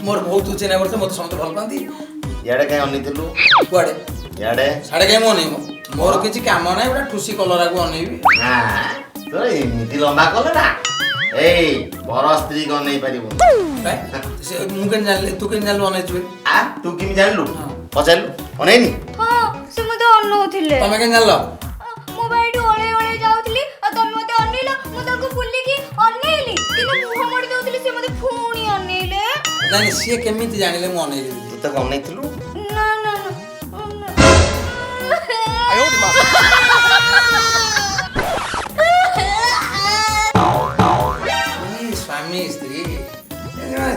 मोर बहुत चेना वर्ष मत समझ भल पाती याडे कहीं अनिथिलु कुआडे याडे साडे कहीं मोने मोर किछि काम नाही ओटा ठुसी कलरा को अनेबी हां तो एमिति लंबा कलरा ए बर स्त्री को नहीं परिबो से मु केन जानले तू केन जानलो अनै छुए आ तू किम जानलु पचालु अनैनी हां से मते अनौथिले तमे केन जानलो मो बाइडी ओळे ओळे जाउथली आ तमे मते अनैला मु ताको बुल्ली की अनैली किने मुह मोडी दउथली से मते फुणी अनैले नहीं सी केमिति जानिले मु अनै तू त अनैथिलु ना ना ना आयो रे मां स्वामी स्त्री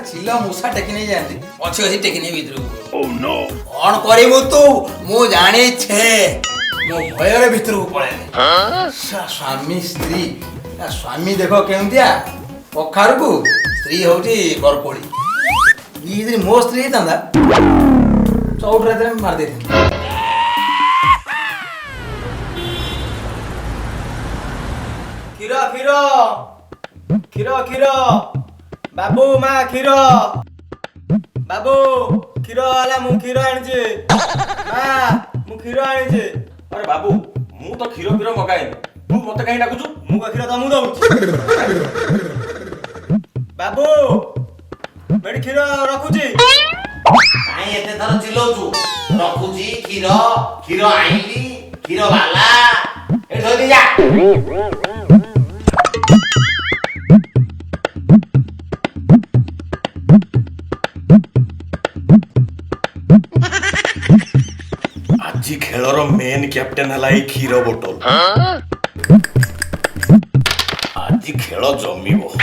चिल्ला मुसा टेकी नहीं जानती अच्छी अच्छी टेकी नहीं भीतर ओह नो कौन करिमु तू मु जाने छे मो भयर भीतर को पळे स्वामी स्त्री स्वामी देखो केमतिया पखार को स्त्री होती बरकोड़ी ये मो स्त्री था चौड़ रात में मार देते खीरो खीरो खीरो खीरो बाबू माँ खीरो बाबू खीरो वाला मु खीरो आनिजे माँ मु खीरो आनिजे अरे बाबू मु तो खीरो खीरो मगाइनी तू मते काहे डाकुछु मु का खीरो तमु दउछि बाबू बेड खीरो रखुची काई एते थर चिल्लौछु रखुची खीरो खीरो आइली खीरो वाला ए धोली जा आज खेलर मेन कैप्टेन हला ए खीरो बोतल आज खेल जमीबो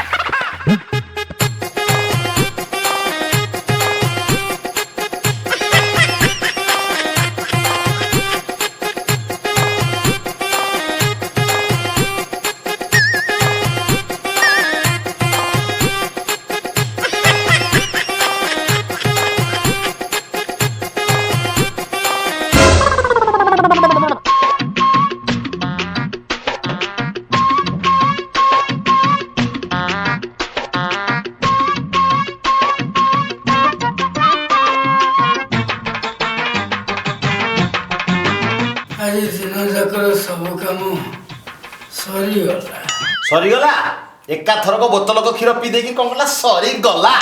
सरीगला एका थरक बोतल को क्षीर पी देकी कौन कला सरीगला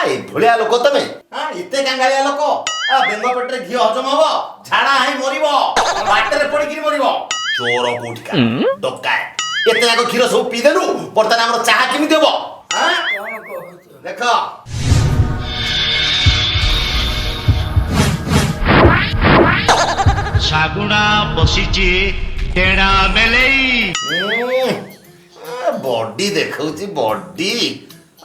ए भलिया लोक तमे हां इते कांगालिया लोक आ बेंग पेटरे घी हजम हबो झाड़ा हाई मरिबो बाटरे पड़ी कि मरिबो चोर कोठिका डकाय एते जाको क्षीर सब पी देलु परतन हमर चाहा किमि देबो हां देखो सागुणा बसिची टेड़ा मेलेई बॉडी देखौची बॉडी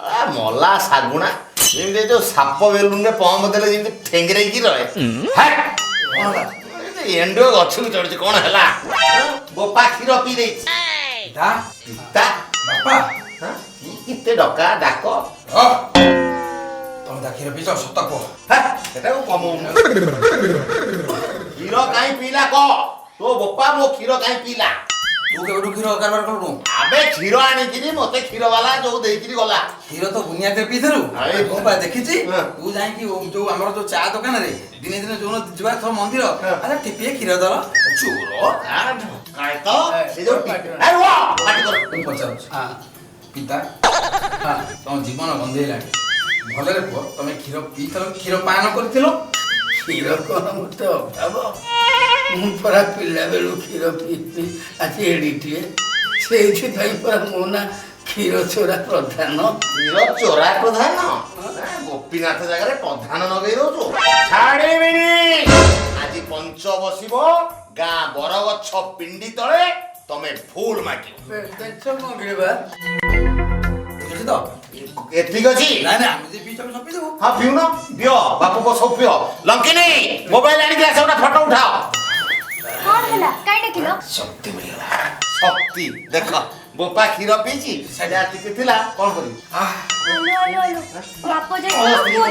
आ मला सागुणा जेमते जो साप बेलुन रे पम देले जेमते ठेंगरे की रहे हट एंडो गछु चढ़छ कोन हला गोपा खीर पी देछ दा ता बापा हां किते डका डाको तुम दा खीर पी जाओ सत को हट एटा को कम खीर काई पीला को तो गोपा मो खीर काई पीला तू के बडू खीर कारबार करनु आबे खीर आनी किनी मते खीर वाला जो देइकिरी गला खीर तो बुनिया ते पी देलु अरे गोपा देखिछि तू जाई कि जो हमर जो चा दुकान रे दिने दिने जो जिबा थो मंदिर अरे टिपिए खीर दल चोरो काय तो से जो अरे वाह पाटी कर तुम पचाओ हां पिता हां तुम जीवन बंधेला भले रे पो तमे खीर पीथलो खीर पान करथिलो क्षीर कौन मत अभाव मुझे पिला बेलू क्षीर पी आज एडिटे से मो ना क्षीर चोरा प्रधान क्षीर चोरा प्रधान गोपीनाथ जगह प्रधान नगे दो छाड़ेबिनी आज पंच बसिबो गाँ बरगछ पिंडी तले ତମେ ଭୁଲ ମାଗିବ ଜିନିଷ ମଗିଲେ ବା ବୁଝୁଛି ତ ଏତିକି ଅଛି ନାଇଁ ନାଇଁ ଆମେ ଯଦି ପିଇଛୁ ଆମେ ସବୁ ପିଇଦେବୁ ହଁ ପିଉନ ପିଅ ବାପୁଙ୍କ ସବୁ ପିଅ ଲଙ୍କିନୀ ମୋବାଇଲ ଆଣିକି ଆସ ଗୋଟେ ଫଟୋ ଉଠାଅ କଣ ହେଲା କାଇଁ ଡାକିଲ ଶକ୍ତି ମିଳିଗଲା ଶକ୍ତି ଦେଖ ବୋପା କ୍ଷୀର ପିଇଛି ସେଟା ଟିକେ ଥିଲା କଣ କରିବି ଆଲୋ ଆଲୋ ଆଲୋ ବାପ ଯେ ପୁଅ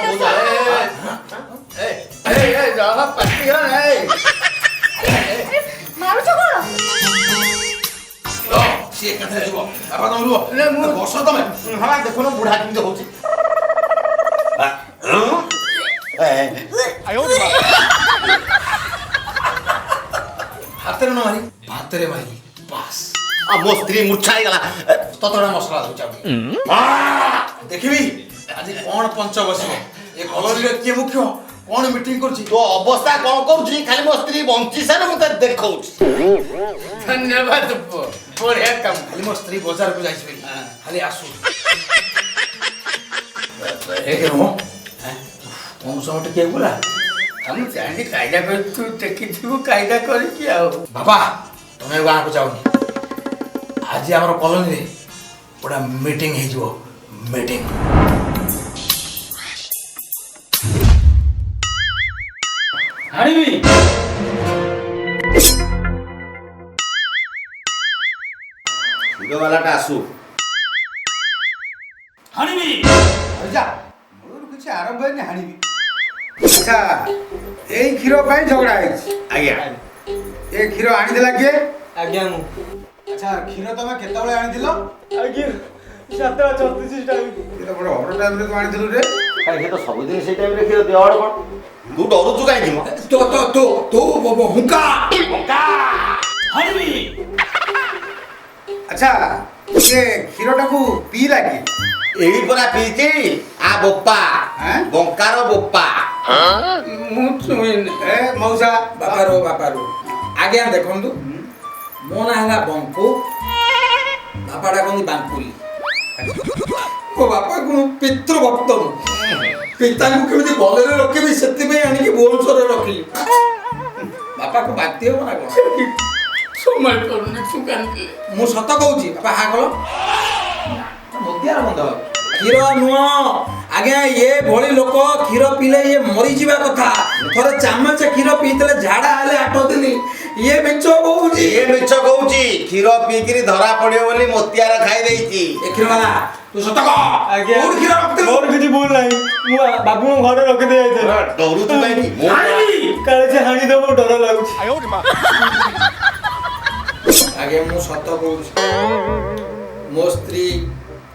ଜମା ପାଟି ମାରୁଛ କଣ ସିଏ ଏକାଥରେ ଯିବ ବାପା ତମେ ରୁହ ମୁଁ ବସ ତମେ ହଁ ଦେଖୁନ ବୁଢା କେମିତି ହଉଛି ହାତରେ ନ ମାରି ଭାତରେ ମାରି ବାସ୍ ମୋ ସ୍ତ୍ରୀ ମୂର୍ଚ୍ଛା ହେଇଗଲା ତତଡ଼ା ମସଲା ଦଉଛି ଦେଖିବି ଆଜି କଣ ପଞ୍ଚ ବସିବ ଏ କଲୋନୀରେ କିଏ ମୁଖ୍ୟ କଣ ମିଟିଂ କରୁଛି ତୋ ଅବସ୍ଥା କଣ କରୁଛି ଖାଲି ମୋ ସ୍ତ୍ରୀ ବଞ୍ଚି ସାର ମୁଁ ତାର ଦେଖଉଛି ଧନ୍ୟବାଦ ପୁଅ ବଢିଆ କାମ ଖାଲି ମୋ ସ୍ତ୍ରୀ ବଜାରକୁ ଯାଇଛି ବୋଲି ଖାଲି ଆସୁ କଣ ସମୟ ଟିକେ ଗଲା ଆମେ ଜାଣି କାଇଦା କରି ତୁ ଦେଖିଥିବୁ କାଇଦା କରିକି ଆଉ ବାପା ତମେ ଗାଁକୁ ଯାଉନି ଆଜି ଆମର କଲୋନୀରେ ଗୋଟେ ମିଟିଂ ହେଇଯିବ ମିଟିଂ ଆଣିବି କ୍ଷୀରବାଲାଟା ଆସୁ ଆଣିବି ଯା ମୋର କିଛି ଆରମ୍ଭ ହେଇନି ହାଣିବି ଆଚ୍ଛା ଏଇ କ୍ଷୀର ପାଇଁ ଝଗଡ଼ା ହେଇଛି ଆଜ୍ଞା ଏ କ୍ଷୀର ଆଣିଦେଲା କିଏ ଆଜ୍ଞା ମୁଁ ଆଚ୍ଛା କ୍ଷୀର ତମେ କେତେବେଳେ ଆଣିଥିଲ ଆଜ୍ଞା 7:34 ଟାଇମ୍ ଏତେ ବଡ଼ ଅର୍ଡର ଟାଇମରେ ତୁ ଆଣିଥିଲୁ ରେ କାଇଁ ତ ସବୁଦିନ ସେଇ ଟାଇମରେ କ୍ଷୀର ଦିଅ ଅର୍ଡର କଣ ତୁ ଡରୁଛୁ କାହିଁକି ମ ତୁ ହୁଙ୍କା ଆଣିବି ଆଚ୍ଛା ସେ କ୍ଷୀରଟାକୁ ପିଇଲା କି ଏଇ ପରା ପିଇଛି ଆ ବୋପା ବଙ୍କାର ବୋପା ମୁଁ ଶୁଣିନି ଏ ମଉସା ବାପାରୁ ଆଜ୍ଞା ଦେଖନ୍ତୁ ମୋ ନାଁ ହେଲା ବଙ୍କୁ ବାପା ଡାକନ୍ତି ବାଙ୍କୁଲି ମୋ ବାପା ପିତୃଭକ୍ତ ପିତାଙ୍କୁ କେମିତି ଭଲରେ ରଖିବି ସେଥିପାଇଁ ଆଣିକି ଭୁବନେଶ୍ୱରରେ ରଖିଲି ବାପାକୁ ବାନ୍ତି ହବ ନା କଣ ସମ୍ଭାଳି ପାରୁନି ତୁ କାନ୍ଦିଲେ ମୁଁ ସତ କହୁଛି ବାପା ହା କଲ ମୋତିଆର ବନ୍ଧ କ୍ଷୀର ନୁହଁ ଆଜ୍ଞା ଏ ଭଳି ଲୋକ କ୍ଷୀର ପିଇଲେ ଇଏ ମରିଯିବା କଥା ଥରେ ଚାମଚ କ୍ଷୀର ପିଇଥିଲେ ଝାଡା ହେଲେ 8 ଦିନ ଇଏ ମିଛ କହୁଛି ଇଏ ମିଛ କହୁଛି କ୍ଷୀର ପିଇକିରି ଧରା ପଡିବ ବୋଲି ମୋତିଆର ଖାଇ ଦେଇଛି ଏ କ୍ଷୀର ବାଲା ତୁ ସତ କହ ଆଜ୍ଞା କୋଉଠି କ୍ଷୀର ରଖିଥିଲୁ ମୋର କିଛି ଭୁଲ ନାହିଁ ମୁଁ ବାବୁଙ୍କ ଘରେ ରଖିଦେଇ ଯାଇଥିଲି ଡରୁଛୁ କାହିଁକି କାଳେ ସେ ହାଣିଦେବ ଡର ଲାଗୁଛି ଆଜ୍ଞା ମୁଁ ସତ କହୁଛି ମୋ ସ୍ତ୍ରୀ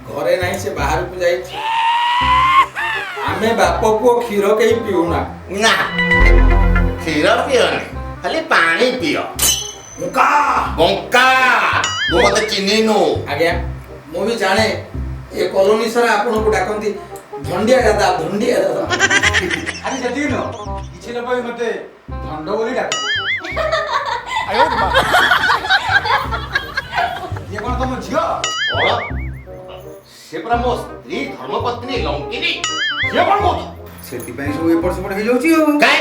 ଘରେ ନାହିଁ ସେ ବାହାରକୁ ଯାଇଛି ଆମେ ବାପ ପୁଅ କ୍ଷୀର କେହି ପିଉନା ନା କ୍ଷୀର ପିଅନି ଖାଲି ପାଣି ପିଅ ମୁକା ବଙ୍କା ତୁ ମତେ ଚିହ୍ନିନୁ ଆଜ୍ଞା ମୁଁ ବି ଜାଣେ ଏ କଲୋନୀ ସାରା ଆପଣଙ୍କୁ ଡାକନ୍ତି ଧଣ୍ଡିଆ ଦାଦା ଆରେ ସେତିକି ନୁହଁ କିଛି ଲୋକ ବି ମତେ ଧଣ୍ଡ ବୋଲି ଡାକ ଇଏ କଣ ତମ ଝିଅ କଣ ସେ ପରା ମୋ ସ୍ତ୍ରୀ ଧର୍ମପତ୍ନୀ ଲଙ୍କିନୀ ସିଏ କଣ କହୁଛୁ ସେଥିପାଇଁ ସବୁ ଏପଟ ସେପଟ ହେଇଯାଉଛି ଆଉ କାଇଁ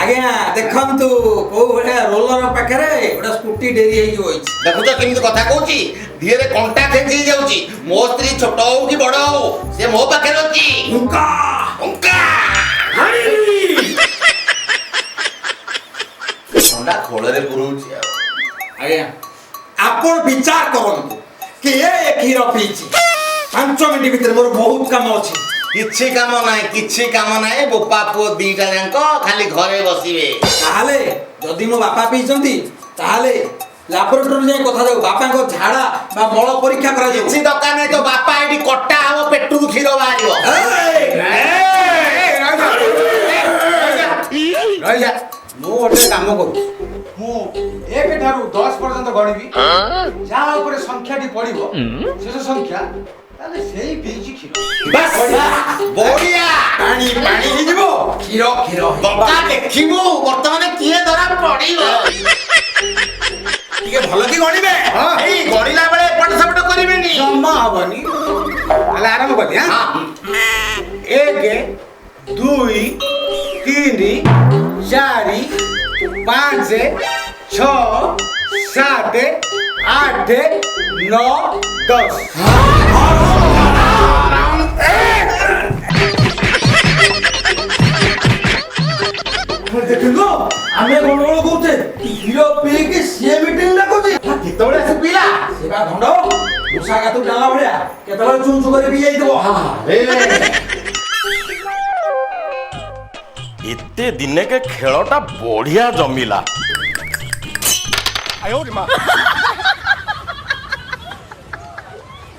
ଆଜ୍ଞା ଦେଖନ୍ତୁ କୋଉ ଭଳିଆ ରୋଲର ପାଖରେ ଗୋଟେ ସ୍କୁଟି ଡେରି ହେଇକି ବଇଛି ଦେଖୁଛ କେମିତି କଥା କହୁଛି ଧୀରେ କଣ୍ଟା ଖେଞ୍ଚି ଯାଉଛି ମୋ ସ୍ତ୍ରୀ ଛୋଟ ହଉ କି ବଡ ହଉ ସେ ମୋ ପାଖରେ ଅଛି ମୁକା ବଙ୍କା ଥଣ୍ଡା ଖୋଳରେ ପୁରଉଛି ଆଉ ଆଜ୍ଞା ଆପଣ ବିଚାର କରନ୍ତୁ କି ଏ କ୍ଷୀର ପିଇଛି 5 ମିନିଟ୍ ଭିତରେ ମୋର ବହୁତ କାମ ଅଛି କିଛି କାମ ନାହିଁ ବୋପା ପୁଅ ଦିଟା ଯାଙ୍କ ଖାଲି ଘରେ ବସିବେ ତାହେଲେ ଯଦି ମୋ ବାପା ପିଇଛନ୍ତି ତାହେଲେ ଲାବୋରେଟୋରୀ ଯାଇ କଥା ଯାଉ ବାପାଙ୍କ ଝାଡା ବା ମଳ ପରୀକ୍ଷା କରାଯାଉ କିଛି ଦରକାର ନାହିଁ ତ ବାପା ଏଠି କଟା ହବ ପେଟରୁ କ୍ଷୀର ବାହାରିବ ରହିଯା ମୁଁ ଗୋଟେ କାମ କରୁଛି ମୁଁ 1 ଠାରୁ 10 ପର୍ଯ୍ୟନ୍ତ ଗଣିବି ଯାହା ଉପରେ ସଂଖ୍ୟାଟି ପଡିବ ଶେଷ ସଂଖ୍ୟା ତାହେଲେ ସେଇ ପିଇଛି କ୍ଷୀର ବଢିଆ ପାଣି ହେଇଯିବ କ୍ଷୀର ବଙ୍କା ଦେଖିବୁ ବର୍ତ୍ତମାନ କିଏ ଧରା ପଡିବ ଟିକେ ଭଲ କି ଗଣିବେ ଏଇ ଗଣିଲା ବେଳେ ଏପଟ ସେପଟ କରିବେନି ଜମା ହବନି ତାହେଲେ ଆରମ୍ଭ କରି 1 2 3 4 5 6 7 8 9 10 ଦେଖନ୍ତୁ ଆମେ ଗଣ୍ଡଗୋଳ କରୁଛେ କ୍ଷୀର ପିଇକି ସିଏ ମିଟିଂ ଡାକୁଛି କେତେବେଳେ ଆସି ପିଲା ସେ ବା ଧଣ୍ଡ ମୂଷା ଗାତୁ ଟାଣିଲା ଭଳିଆ କେତେବେଳେ ଚୁଁ ଚୁ କରି ପିଇ ଯାଇଥିବ ଏତେ ଦିନେକେ ଖେଳଟା ବଢିଆ ଜମିଲା।